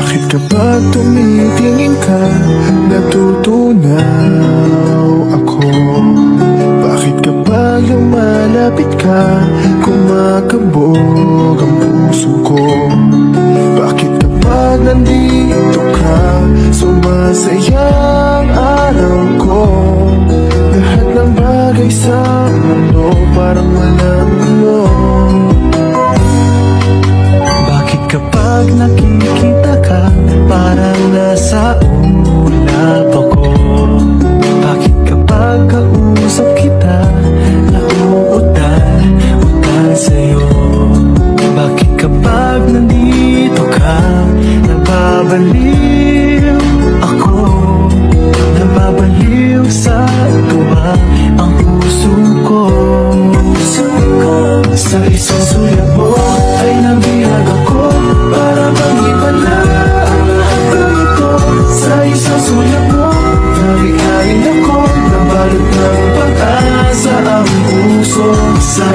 Bakit kapag tumitingin ka, natutunaw ako? Bakit kapag lumalapit ka, kumakabog ang puso ko? Bakit kapag nandito ka, sumasaya ang araw ko? Lahat ng bagay sa mundo parang walang ano. Bakit kapag nakikita ka, parang nasa ulap ako? Bakit kapag kausap kita, nauutal sa'yo? Bakit kapag nandito ka, nababaliw ako? Nababaliw sa tuwa ang puso ko. Sa isang sulat mo ay nabihag ako, para bang iba na ang lahat ng ito. Sa isang sulat mo, nabighain ako, nabalot ng pag-asa ang puso. Sa